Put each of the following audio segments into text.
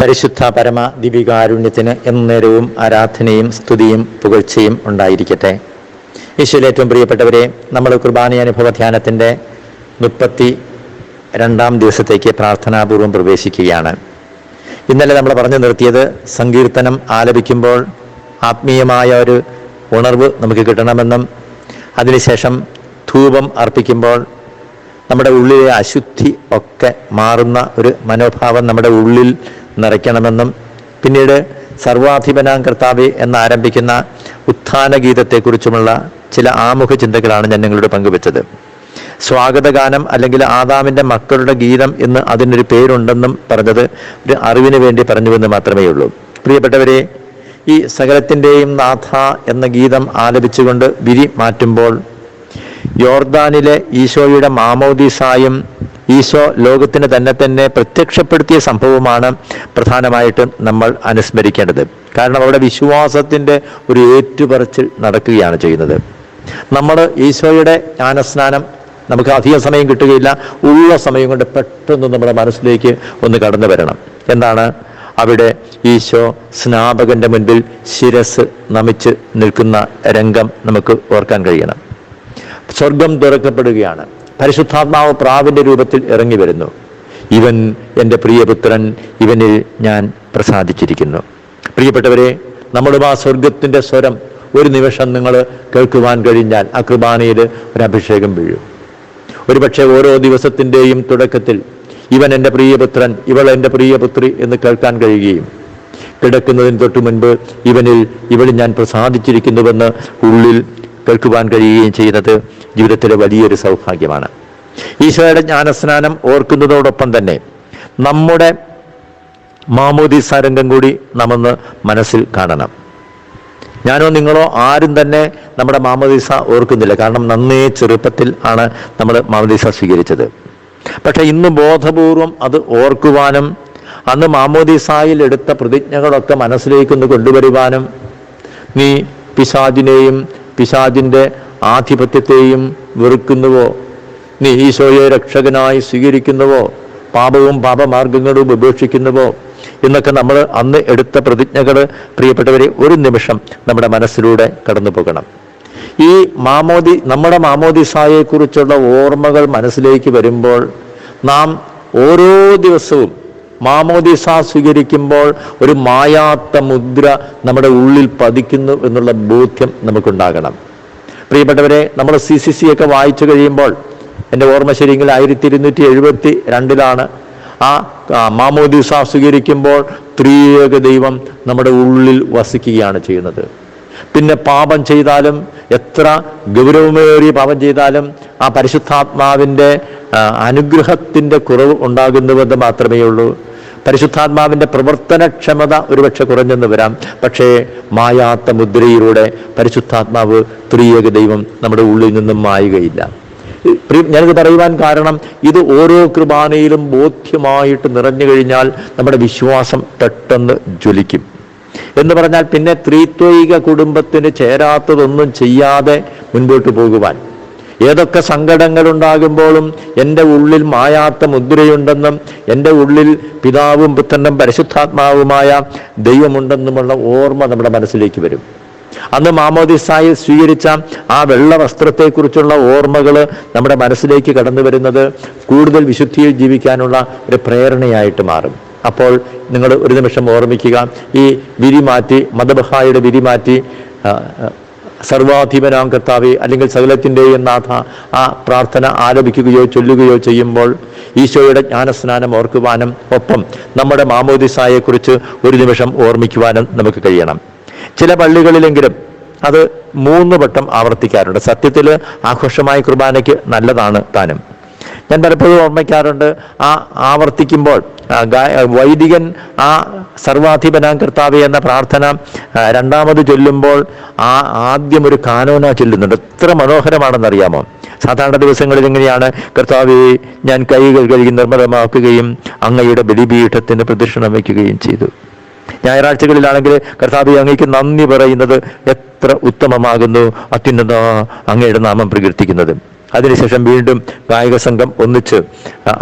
പരിശുദ്ധ പരമ ദിവികാരുണ്യത്തിന് എന്നേരവും ആരാധനയും സ്തുതിയും പുകഴ്ചയും ഉണ്ടായിരിക്കട്ടെ. ഈശോയിൽ ഏറ്റവും പ്രിയപ്പെട്ടവരെ, നമ്മൾ കുർബാന ധ്യാനത്തിൻ്റെ 32-ാം ദിവസത്തേക്ക് പ്രാർത്ഥനാപൂർവം പ്രവേശിക്കുകയാണ്. ഇന്നലെ നമ്മൾ പറഞ്ഞു നിർത്തിയത് സങ്കീർത്തനം ആലപിക്കുമ്പോൾ ആത്മീയമായ ഒരു ഉണർവ് നമുക്ക് കിട്ടണമെന്നും അതിനുശേഷം ധൂപം അർപ്പിക്കുമ്പോൾ നമ്മുടെ ഉള്ളിലെ അശുദ്ധി ഒക്കെ മാറുന്ന ഒരു മനോഭാവം നമ്മുടെ ഉള്ളിൽ നിറയ്ക്കണമെന്നും പിന്നീട് സർവാധിപനാം കർത്താവേ എന്നാരംഭിക്കുന്ന ഉത്ഥാന ഗീതത്തെക്കുറിച്ചുമുള്ള ചില ആമുഖ ചിന്തകളാണ് ഞാൻ നിങ്ങളോട് പങ്കുവെച്ചത്. സ്വാഗതഗാനം അല്ലെങ്കിൽ ആദാമിൻ്റെ മക്കളുടെ ഗീതം എന്ന് അതിനൊരു പേരുണ്ടെന്നും പറഞ്ഞത് ഒരു അറിവിന് വേണ്ടി പറഞ്ഞുവെന്ന് മാത്രമേ ഉള്ളൂ. പ്രിയപ്പെട്ടവരെ, ഈ സകലത്തിൻ്റെയും നാഥ എന്ന ഗീതം ആലപിച്ചുകൊണ്ട് വിരി മാറ്റുമ്പോൾ യോർദാനിലെ ഈശോയുടെ മാമോദീസായും ഈശോ ലോകത്തിന് തന്നെ പ്രത്യക്ഷപ്പെടുത്തിയ സംഭവമാണ് പ്രധാനമായിട്ടും നമ്മൾ അനുസ്മരിക്കേണ്ടത്. കാരണം അവിടെ വിശ്വാസത്തിൻ്റെ ഒരു ഏറ്റുപറച്ചിൽ നടക്കുകയാണ് ചെയ്യുന്നത്. നമ്മൾ ഈശോയുടെ ജ്ഞാനസ്നാനം നമുക്ക് അധികം സമയം കിട്ടുകയില്ല, ഉള്ള സമയം കൊണ്ട് പെട്ടെന്ന് നമ്മുടെ മനസ്സിലേക്ക് ഒന്ന് കടന്നു വരണം. എന്താണ്? അവിടെ ഈശോ സ്നാപകന്റെ മുൻപിൽ ശിരസ് നമിച്ച് നിൽക്കുന്ന രംഗം നമുക്ക് ഓർക്കാൻ കഴിയണം. സ്വർഗം തുറക്കപ്പെടുകയാണ്. പരിശുദ്ധാത്മാവ് പ്രാവിന്റെ രൂപത്തിൽ ഇറങ്ങി വരുന്നു. ഇവൻ എൻ്റെ പ്രിയപുത്രൻ, ഇവനിൽ ഞാൻ പ്രസാദിച്ചിരിക്കുന്നു. പ്രിയപ്പെട്ടവരെ, നമ്മളും ആ സ്വർഗത്തിൻ്റെ സ്വരം ഒരു നിമിഷം നിങ്ങൾ കേൾക്കുവാൻ കഴിഞ്ഞാൽ ആ കുർബാനയിൽ ഒരു അഭിഷേകം വീഴും. ഒരുപക്ഷെ ഓരോ ദിവസത്തിൻ്റെയും തുടക്കത്തിൽ ഇവൻ എൻ്റെ പ്രിയപുത്രൻ, ഇവൾ എൻ്റെ പ്രിയപുത്രി എന്ന് കേൾക്കാൻ കഴിയുകയും കിടക്കുന്നതിന് തൊട്ടു മുൻപ് ഇവളിൽ ഞാൻ പ്രസാദിച്ചിരിക്കുന്നുവെന്ന് ഉള്ളിൽ കേൾക്കുവാൻ കഴിയുകയും ചെയ്യുന്നത് ജീവിതത്തിലെ വലിയൊരു സൗഭാഗ്യമാണ്. ഈശോയുടെ ജ്ഞാനസ്നാനം ഓർക്കുന്നതോടൊപ്പം തന്നെ നമ്മുടെ മാമോദീസ രംഗം കൂടി നമ്മൊന്ന് മനസ്സിൽ കാണണം. ഞാനോ നിങ്ങളോ ആരും തന്നെ നമ്മുടെ മാമോദീസ ഓർക്കുന്നില്ല. കാരണം നന്നേ ചെറുപ്പത്തിൽ ആണ് നമ്മൾ മാമോദീസ സ്വീകരിച്ചത്. പക്ഷെ ഇന്ന് ബോധപൂർവം അത് ഓർക്കുവാനും അന്ന് മാമോദീസായിൽ എടുത്ത പ്രതിജ്ഞകളൊക്കെ മനസ്സിലേക്കൊന്ന് കൊണ്ടുവരുവാനും, നീ പിശാചിനെയും പിശാചിൻ്റെ ആധിപത്യത്തെയും വെറുക്കുന്നുവോ, നീ ഈശോയെ രക്ഷകനായി സ്വീകരിക്കുന്നുവോ, പാപവും പാപമാർഗങ്ങളും ഉപേക്ഷിക്കുന്നുവോ എന്നൊക്കെ നമ്മൾ അന്ന് എടുത്ത പ്രതിജ്ഞകൾ പ്രിയപ്പെട്ടവരെ ഒരു നിമിഷം നമ്മുടെ മനസ്സിലൂടെ കടന്നു പോകണം. ഈ നമ്മുടെ മാമോദീസായെക്കുറിച്ചുള്ള ഓർമ്മകൾ മനസ്സിലേക്ക് വരുമ്പോൾ നാം ഓരോ ദിവസവും മാമോദീസ സ്വീകരിക്കുമ്പോൾ ഒരു മായാത്ത മുദ്ര നമ്മുടെ ഉള്ളിൽ പതിക്കുന്നു എന്നുള്ള ബോധ്യം നമുക്കുണ്ടാകണം. പ്രിയപ്പെട്ടവരെ, നമ്മൾ CCC ഒക്കെ വായിച്ചു കഴിയുമ്പോൾ, എൻ്റെ ഓർമ്മ ശരിയെങ്കിൽ 1272 ആ മാമോദീസ സ്വീകരിക്കുമ്പോൾ ത്രിയേക ദൈവം നമ്മുടെ ഉള്ളിൽ വസിക്കുകയാണ് ചെയ്യുന്നത്. പിന്നെ പാപം ചെയ്താലും, എത്ര ഗൗരവമേറിയ പാപം ചെയ്താലും ആ പരിശുദ്ധാത്മാവിൻ്റെ അനുഗ്രഹത്തിൻ്റെ കുറവ് ഉണ്ടാകുന്നുവെന്ന് മാത്രമേ ഉള്ളൂ. പരിശുദ്ധാത്മാവിൻ്റെ പ്രവർത്തനക്ഷമത ഒരുപക്ഷെ കുറഞ്ഞെന്ന് വരാം. പക്ഷേ മായാത്ത മുദ്രയിലൂടെ പരിശുദ്ധാത്മാവ് ത്രിയേക ദൈവം നമ്മുടെ ഉള്ളിൽ നിന്നും മായുകയില്ല. ഞാനിത് പറയുവാൻ കാരണം, ഇത് ഓരോ കുർബാനയിലും ബോധ്യമായിട്ട് നിറഞ്ഞു കഴിഞ്ഞാൽ നമ്മുടെ വിശ്വാസം പെട്ടെന്ന് ജ്വലിക്കും. എന്ന് പറഞ്ഞാൽ പിന്നെ ത്രിത്വൈക കുടുംബത്തിന് ചേരാത്തതൊന്നും ചെയ്യാതെ മുൻപോട്ട് പോകുവാൻ, ഏതൊക്കെ സങ്കടങ്ങൾ ഉണ്ടാകുമ്പോഴും എൻ്റെ ഉള്ളിൽ മായാത്ത മുദ്രയുണ്ടെന്നും എൻ്റെ ഉള്ളിൽ പിതാവും പുത്രനും പരിശുദ്ധാത്മാവുമായ ദൈവമുണ്ടെന്നുമുള്ള ഓർമ്മ നമ്മുടെ മനസ്സിലേക്ക് വരും. അന്ന് മാമോദീസായിൽ സ്വീകരിച്ച ആ വെള്ള വസ്ത്രത്തെക്കുറിച്ചുള്ള ഓർമ്മകൾ നമ്മുടെ മനസ്സിലേക്ക് കടന്നു വരുന്നത് കൂടുതൽ വിശുദ്ധിയിൽ ജീവിക്കാനുള്ള ഒരു പ്രേരണയായിട്ട് മാറും. അപ്പോൾ നിങ്ങൾ ഒരു നിമിഷം ഓർമ്മിക്കുക, ഈ വിരിമാറ്റി, മദബഹായുടെ വിരിമാറ്റി സർവാധിപനാം കർത്താവേ അല്ലെങ്കിൽ സകലത്തിൻ്റെയും നാഥ ആ പ്രാർത്ഥന ആലപിക്കുകയോ ചൊല്ലുകയോ ചെയ്യുമ്പോൾ ഈശോയുടെ ജ്ഞാനസ്നാനം ഓർക്കുവാനും ഒപ്പം നമ്മുടെ മാമോദീസായെക്കുറിച്ച് ഒരു നിമിഷം ഓർമ്മിക്കുവാനും നമുക്ക് കഴിയണം. ചില പള്ളികളിലെങ്കിലും അത് 3 വട്ടം ആവർത്തിക്കാറുണ്ട്. സത്യത്തിൽ ആഘോഷമായ കുർബാനയ്ക്ക് നല്ലതാണ് താനും. ഞാൻ പലപ്പോഴും ഓർമ്മിക്കാറുണ്ട്, ആ ആവർത്തിക്കുമ്പോൾ വൈദികൻ ആ സർവാധിപനാം കർത്താവേ എന്ന പ്രാർത്ഥന രണ്ടാമത് ചൊല്ലുമ്പോൾ ആദ്യം ഒരു കാനോന ചൊല്ലുന്നുണ്ട്. എത്ര മനോഹരമാണെന്നറിയാമോ? സാധാരണ ദിവസങ്ങളിൽ എങ്ങനെയാണ്? കർത്താവേ, ഞാൻ കൈകൾ കഴുകി നിർമ്മലമാക്കുകയും അങ്ങയുടെ ബലിപീഠത്തിന് പ്രദക്ഷിണം വയ്ക്കുകയും ചെയ്തു. ഞായറാഴ്ചകളിലാണെങ്കിൽ കർത്താവേ, അങ്ങയ്ക്ക് നന്ദി പറയുന്നത് എത്ര ഉത്തമമാകുന്നു, അത്യുന്നത അങ്ങയുടെ നാമം പ്രകീർത്തിക്കുന്നത്. അതിനുശേഷം വീണ്ടും ഗായക സംഘം ഒന്നിച്ച്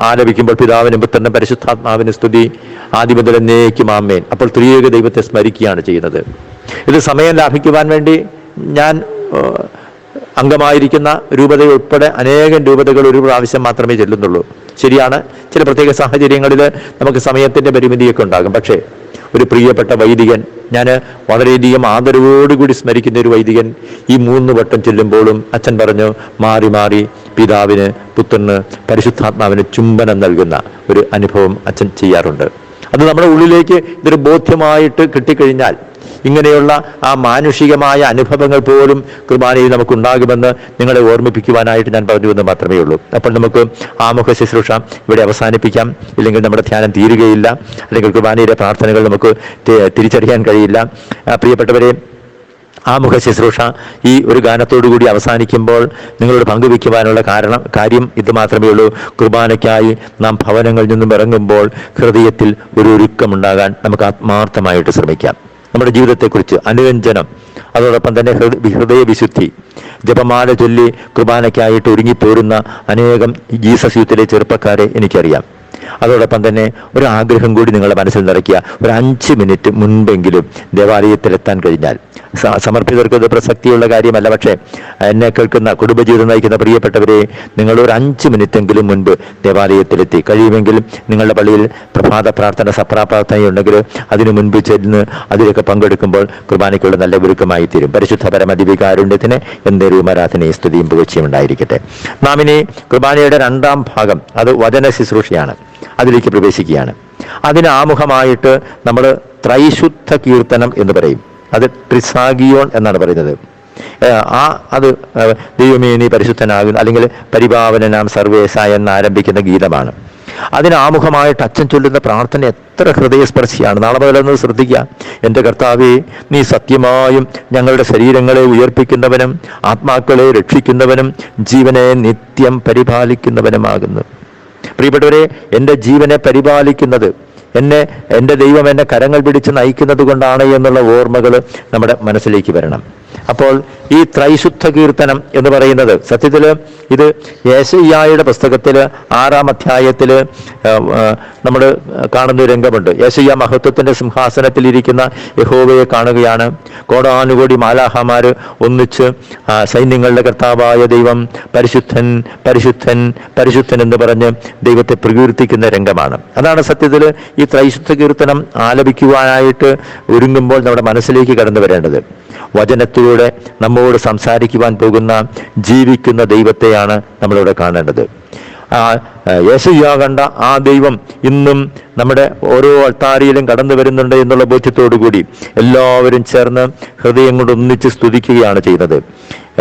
ആലപിക്കുമ്പോൾ പിതാവിനും പുത്രനും പരിശുദ്ധാത്മാവിനും സ്തുതി ആദ്യം മുതൽ എന്നേക്കും ആമേൻ. അപ്പോൾ ത്രിയേക ദൈവത്തെ സ്മരിക്കുകയാണ് ചെയ്യുന്നത്. ഇത് സമയം ലാഭിക്കുവാൻ വേണ്ടി ഞാൻ അംഗമായിരിക്കുന്ന രൂപതയുൾപ്പെടെ അനേകം രൂപതകൾ ഒരു പ്രാവശ്യം മാത്രമേ ചെല്ലുന്നുള്ളൂ. ശരിയാണ്, ചില പ്രത്യേക സാഹചര്യങ്ങളിൽ നമുക്ക് സമയത്തിന്റെ പരിമിതിയൊക്കെ ഉണ്ടാകും. പക്ഷേ ഒരു പ്രിയപ്പെട്ട വൈദികൻ, ഞാൻ വളരെയധികം ആദരവോടുകൂടി സ്മരിക്കുന്ന ഒരു വൈദികൻ, ഈ 3 വട്ടം ചെല്ലുമ്പോഴും അച്ഛൻ പറഞ്ഞു മാറി മാറി പിതാവിന് പുത്രന് പരിശുദ്ധാത്മാവിന് ചുംബനം നൽകുന്ന ഒരു അനുഭവം അച്ഛൻ ചെയ്യാറുണ്ട്. അത് നമ്മുടെ ഉള്ളിലേക്ക് ഇതൊരു ബോധ്യമായിട്ട് കിട്ടിക്കഴിഞ്ഞാൽ ഇങ്ങനെയുള്ള ആ മാനുഷികമായ അനുഭവങ്ങൾ പോലും കുർബാനയിൽ നമുക്കുണ്ടാകുമെന്ന് നിങ്ങളെ ഓർമ്മിപ്പിക്കുവാനായിട്ട് ഞാൻ പറഞ്ഞു എന്ന് മാത്രമേ ഉള്ളൂ. അപ്പോൾ നമുക്ക് ആമുഖ ശുശ്രൂഷ ഇവിടെ അവസാനിപ്പിക്കാം. ഇല്ലെങ്കിൽ നമ്മുടെ ധ്യാനം തീരുകയില്ല, അല്ലെങ്കിൽ കുർബാനയിലെ പ്രാർത്ഥനകൾ നമുക്ക് തിരിച്ചറിയാൻ കഴിയില്ല. പ്രിയപ്പെട്ടവരെ, ആമുഖ ശുശ്രൂഷ ഈ ഒരു ഗാനത്തോടു കൂടി അവസാനിക്കുമ്പോൾ നിങ്ങളോട് പങ്കുവയ്ക്കുവാനുള്ള കാര്യം ഇത് മാത്രമേ ഉള്ളൂ. കുർബാനയ്ക്കായി നാം ഭവനങ്ങളിൽ നിന്നും ഇറങ്ങുമ്പോൾ ഹൃദയത്തിൽ ഒരു ഒരുക്കമുണ്ടാകാൻ നമുക്ക് ആത്മാർത്ഥമായിട്ട് ശ്രമിക്കാം. നമ്മുടെ ജീവിതത്തെക്കുറിച്ച് അനുരഞ്ജനം, അതോടൊപ്പം തന്നെ ഹൃദയവിശുദ്ധി, ജപമാല ചൊല്ലി കുർബാനയ്ക്കായിട്ട് ഒരുങ്ങിപ്പോരുന്ന അനേകം ജീസസ് യൂത്തിലെ ചെറുപ്പക്കാരെ എനിക്കറിയാം. അതോടൊപ്പം തന്നെ ഒരു ആഗ്രഹം കൂടി നിങ്ങളുടെ മനസ്സിൽ നിറയ്ക്കുക. ഒരു 5 മിനിറ്റ് മുൻപെങ്കിലും ദേവാലയത്തിലെത്താൻ കഴിഞ്ഞാൽ, സമർപ്പിതർക്ക് ഇത് പ്രസക്തിയുള്ള കാര്യമല്ല, പക്ഷേ എന്നെ കേൾക്കുന്ന കുടുംബജീവിതം നയിക്കുന്ന പ്രിയപ്പെട്ടവരെ, നിങ്ങൾ ഒരു 5 മിനിറ്റെങ്കിലും മുൻപ് ദേവാലയത്തിലെത്തി, കഴിയുമെങ്കിൽ നിങ്ങളുടെ പള്ളിയിൽ പ്രഭാത പ്രാർത്ഥന, സപ്രാ പ്രാർത്ഥനയുണ്ടെങ്കിൽ അതിനു മുൻപ് ചെന്ന് അതിലൊക്കെ പങ്കെടുക്കുമ്പോൾ കുർബാനയ്ക്കുള്ള നല്ല ഒരുക്കമായി തീരും. പരിശുദ്ധ പരമദിവികാരുണ്യത്തിന് എന്നേരും ആരാധനയും സ്തുതിയും പുകഴ്ചയും ഉണ്ടായിരിക്കട്ടെ. നാം ഇനി കുർബാനയുടെ 2ാം ഭാഗം, അത് വചന ശുശ്രൂഷയാണ്, അതിലേക്ക് പ്രവേശിക്കുകയാണ്. അതിന് ആമുഖമായിട്ട് നമ്മൾ ത്രൈശുദ്ധ കീർത്തനം എന്ന് പറയും. അത് ട്രിസാഗിയോൺ എന്നാണ് പറയുന്നത്. അത് ദൈവമേ നീ പരിശുദ്ധനാകുന്നു, അല്ലെങ്കിൽ പരിപാവനനാം സർവേശ എന്ന് ആരംഭിക്കുന്ന ഗീതമാണ്. അതിന് ആമുഖമായിട്ട് അച്ഛൻ ചൊല്ലുന്ന പ്രാർത്ഥന എത്ര ഹൃദയസ്പർശിയാണ്. നാളെ മുതലൊന്ന് ശ്രദ്ധിക്കുക. എൻ്റെ കർത്താവേ, നീ സത്യമായും ഞങ്ങളുടെ ശരീരങ്ങളെ ഉയർപ്പിക്കുന്നവനും ആത്മാക്കളെ രക്ഷിക്കുന്നവനും ജീവനെ നിത്യം പരിപാലിക്കുന്നവനുമാകുന്നു. പ്രിയപ്പെട്ടവരെ, എൻ്റെ ജീവനെ പരിപാലിക്കുന്നത്, എൻ്റെ ദൈവം എന്നെ കരങ്ങൾ പിടിച്ച് നയിക്കുന്നത് കൊണ്ടാണ് എന്നുള്ള ഓർമ്മകൾ നമ്മുടെ മനസ്സിലേക്ക് വരണം. അപ്പോൾ ഈ ത്രൈശുദ്ധ കീർത്തനം എന്ന് പറയുന്നത് സത്യത്തിൽ ഇത് യേശയ്യായുടെ പുസ്തകത്തിൽ 6-ാം അധ്യായത്തിൽ നമ്മൾ കാണുന്ന ഒരു രംഗമുണ്ട്. യേശയ്യ മഹത്വത്തിന്റെ സിംഹാസനത്തിൽ ഇരിക്കുന്ന യഹോവയെ കാണുകയാണ്. കോടാനുകോടി മാലാഹമാര് ഒന്നിച്ച് സൈന്യങ്ങളുടെ കർത്താവായ ദൈവം പരിശുദ്ധൻ പരിശുദ്ധൻ പരിശുദ്ധൻ എന്ന് പറഞ്ഞ് ദൈവത്തെ പ്രകീർത്തിക്കുന്ന രംഗമാണ്. അതാണ് സത്യത്തിൽ ഈ ത്രൈശുദ്ധ കീർത്തനം ആലപിക്കുവാനായിട്ട് ഒരുങ്ങുമ്പോൾ നമ്മുടെ മനസ്സിലേക്ക് കടന്നു വരേണ്ടത്. വചനത്തിലൂടെ നമ്മോട് സംസാരിക്കുവാൻ പോകുന്ന ജീവിക്കുന്ന ദൈവത്തെയാണ് നമ്മളിവിടെ കാണേണ്ടത്. യേശയ്യ കണ്ട ആ ദൈവം ഇന്നും നമ്മുടെ ഓരോ അൾത്താരിയിലും കടന്നു വരുന്നുണ്ട് എന്നുള്ള ബോധ്യത്തോടു കൂടി എല്ലാവരും ചേർന്ന് ഹൃദയം കൊണ്ട് ഒന്നിച്ച് സ്തുതിക്കുകയാണ് ചെയ്യുന്നത്.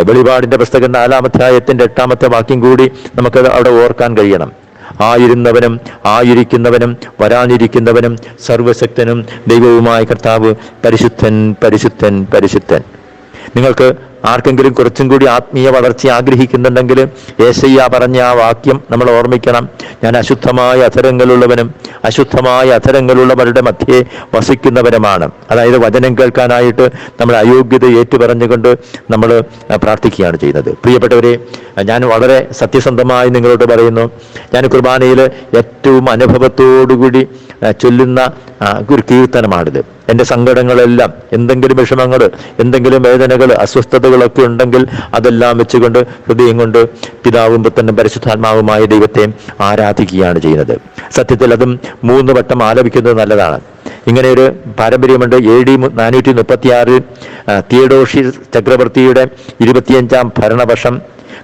വെളിപാടിന്റെ പുസ്തകം 4-ാം അധ്യായത്തിന്റെ 8-ാമത്തെ വാക്യം കൂടി നമുക്ക് അവിടെ ഓർക്കാൻ കഴിയണം. ആയിരുന്നവനും ആയിരിക്കുന്നവനും വരാനിരിക്കുന്നവനും സർവശക്തനും ദൈവവുമായ കർത്താവ് പരിശുദ്ധൻ പരിശുദ്ധൻ പരിശുദ്ധൻ. നിങ്ങൾക്ക് ആർക്കെങ്കിലും കുറച്ചും കൂടി ആത്മീയ വളർച്ച ആഗ്രഹിക്കുന്നുണ്ടെങ്കിൽ യേശയ്യ പറഞ്ഞ ആ വാക്യം നമ്മൾ ഓർമ്മിക്കണം. ഞാൻ അശുദ്ധമായ അധരങ്ങളുള്ളവനും അശുദ്ധമായ അധരങ്ങളുള്ളവരുടെ മധ്യേ വസിക്കുന്നവനുമാണ്. അതായത് വചനം കേൾക്കാനായിട്ട് നമ്മൾ അയോഗ്യത ഏറ്റുപറഞ്ഞുകൊണ്ട് നമ്മൾ പ്രാർത്ഥിക്കുകയാണ് ചെയ്യുന്നത്. പ്രിയപ്പെട്ടവരെ, ഞാൻ വളരെ സത്യസന്ധമായി നിങ്ങളോട് പറയുന്നു, ഞാൻ കുർബാനയിൽ ഏറ്റവും അനുഭവത്തോടുകൂടി ചൊല്ലുന്ന ഒരു കീർത്തനമാണിത്. എൻ്റെ സങ്കടങ്ങളെല്ലാം, എന്തെങ്കിലും വിഷമങ്ങൾ, എന്തെങ്കിലും വേദനകൾ, അസ്വസ്ഥതകളൊക്കെ ഉണ്ടെങ്കിൽ അതെല്ലാം വെച്ചുകൊണ്ട് ഹൃദയം കൊണ്ട് പിതാവും പുത്രനും പരിശുദ്ധാത്മാവുമായ ദൈവത്തെ ആരാധിക്കുകയാണ് ചെയ്യുന്നത്. സത്യത്തിൽ അതും 3 വട്ടം ആലപിക്കുന്നത് നല്ലതാണ്. ഇങ്ങനെ ഒരു പാരമ്പര്യമുണ്ട്. AD 436 തിയഡോഷ്യസ് ചക്രവർത്തിയുടെ 25-ാം ഭരണവർഷം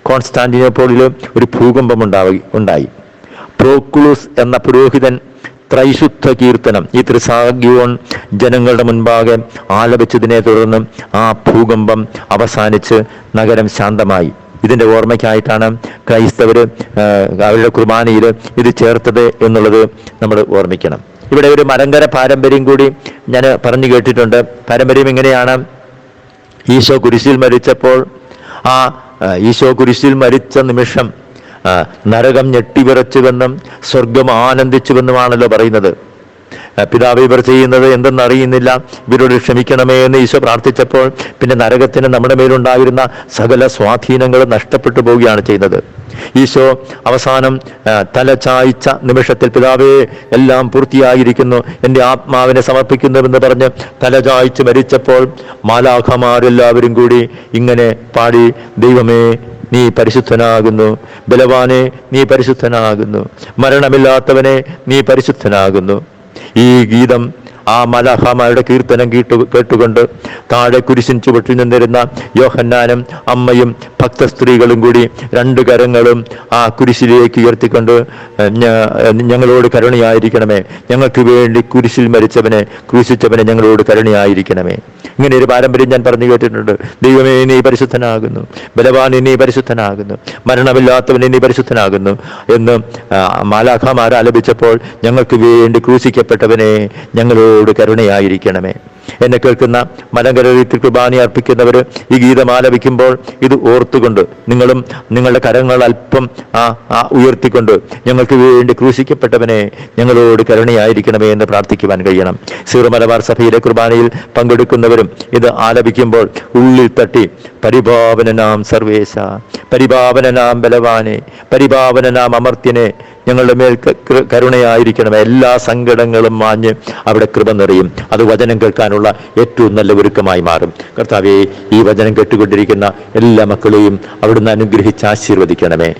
കോൺസ്റ്റാന്റിനോപ്പോളിൽ ഒരു ഭൂകമ്പം ഉണ്ടായി. പ്രോക്ലൂസ് എന്ന പുരോഹിതൻ ത്രൈശുദ്ധ കീർത്തനം, ഈ ത്രിസാഗിയോൺ ജനങ്ങളുടെ മുൻപാകെ ആലപിച്ചതിനെ തുടർന്ന് ആ ഭൂകമ്പം അവസാനിച്ച് നഗരം ശാന്തമായി. ഇതിൻ്റെ ഓർമ്മയ്ക്കായിട്ടാണ് ക്രൈസ്തവർ അവരുടെ കുർബാനയിൽ ഇത് ചേർത്തത് എന്നുള്ളത് നമ്മൾ ഓർമ്മിക്കണം. ഇവിടെ ഒരു മലങ്കര പാരമ്പര്യം കൂടി ഞാൻ പറഞ്ഞു കേട്ടിട്ടുണ്ട്. പാരമ്പര്യം ഇങ്ങനെയാണ്: ഈശോ കുരിശിൽ മരിച്ചപ്പോൾ, ആ ഈശോ കുരിശിൽ മരിച്ച നിമിഷം നരകം ഞെട്ടിവിറച്ചുവെന്നും സ്വർഗം ആനന്ദിച്ചുവെന്നുമാണല്ലോ പറയുന്നത്. പിതാവ് ഇവർ ചെയ്യുന്നത് എന്തെന്നറിയുന്നില്ല, ഇവരോട് ക്ഷമിക്കണമേ എന്ന് ഈശോ പ്രാർത്ഥിച്ചപ്പോൾ പിന്നെ നരകത്തിന് നമ്മുടെ മേലുണ്ടായിരുന്ന സകല സ്വാധീനങ്ങളും നഷ്ടപ്പെട്ടു പോവുകയാണ് ചെയ്യുന്നത്. ഈശോ അവസാനം തല ചായ്ച്ച നിമിഷത്തിൽ പിതാവേ എല്ലാം പൂർത്തിയായിരിക്കുന്നു, എൻ്റെ ആത്മാവിനെ സമർപ്പിക്കുന്നുവെന്ന് പറഞ്ഞ് തല ചായ്ച്ച് മരിച്ചപ്പോൾ മാലാഖമാരെല്ലാവരും കൂടി ഇങ്ങനെ പാടി, ദൈവമേ നീ പരിശുദ്ധനാകുന്നു, ബലവാനെ നീ പരിശുദ്ധനാകുന്നു, മരണമില്ലാത്തവനെ നീ പരിശുദ്ധനാകുന്നു. ഈ ഗീതം ആ മലാഖമാരുടെ കീർത്തനം കേട്ടുകൊണ്ട് താഴെ കുരിശിൻ ചുവട്ടിൽ നിന്നിരുന്ന യോഹന്നാനും അമ്മയും ഭക്തസ്ത്രീകളും കൂടി രണ്ട് കരങ്ങളും ആ കുരിശിലേക്ക് ഉയർത്തിക്കൊണ്ട് ഞങ്ങളോട് കരുണയായിരിക്കണമേ, ഞങ്ങൾക്ക് വേണ്ടി കുരിശിൽ മരിച്ചവനെ ക്രൂശിച്ചവനെ ഞങ്ങളോട് കരുണയായിരിക്കണമേ. ഇങ്ങനെ ഒരു പാരമ്പര്യം ഞാൻ പറഞ്ഞു കേട്ടിട്ടുണ്ട്. ദൈവമേ നീ പരിശുദ്ധനാകുന്നു, ബലവാൻ നീ പരിശുദ്ധനാകുന്നു, മരണമില്ലാത്തവൻ നീ പരിശുദ്ധനാകുന്നു എന്ന് മാലാഖമാർ ആലപിച്ചപ്പോൾ ഞങ്ങൾക്ക് വേണ്ടി ക്രൂശിക്കപ്പെട്ടവനെ ഞങ്ങളോട് കരുണയായിരിക്കണമേ. എന്നെ കേൾക്കുന്ന മലങ്കരത്തിൽ കുർബാന അർപ്പിക്കുന്നവർ ഈ ഗീതം ആലപിക്കുമ്പോൾ ഇത് ഓർത്തുകൊണ്ട് നിങ്ങളും നിങ്ങളുടെ കരങ്ങൾ അല്പം ഉയർത്തിക്കൊണ്ട് ഞങ്ങൾക്ക് വേണ്ടി ക്രൂശിക്കപ്പെട്ടവനെ ഞങ്ങളോട് കരുണയായിരിക്കണമേ എന്ന് പ്രാർത്ഥിക്കുവാൻ കഴിയണം. സീറോ മലബാർ സഭയിലെ കുർബാനയിൽ പങ്കെടുക്കുന്നവരും ഇത് ആലപിക്കുമ്പോൾ ഉള്ളിൽ തട്ടി, പരിപാവനനാം സർവേശ, പരിപാവനനാം ബലവാനെ, പരിപാവനനാം അമർത്യനെ, ഞങ്ങളുടെ മേൽ കരുണയായിരിക്കണം. എല്ലാ സങ്കടങ്ങളും മാഞ്ഞ് അവിടെ കൃപ നിറയും. അത് വചനം കേൾക്കാനുള്ള ഏറ്റവും നല്ല ഒരുക്കമായി മാറും. കർത്താവേ, ഈ വചനം കേട്ടുകൊണ്ടിരിക്കുന്ന എല്ലാ മക്കളെയും അവിടുന്ന് അനുഗ്രഹിച്ച് ആശീർവദിക്കണമേ.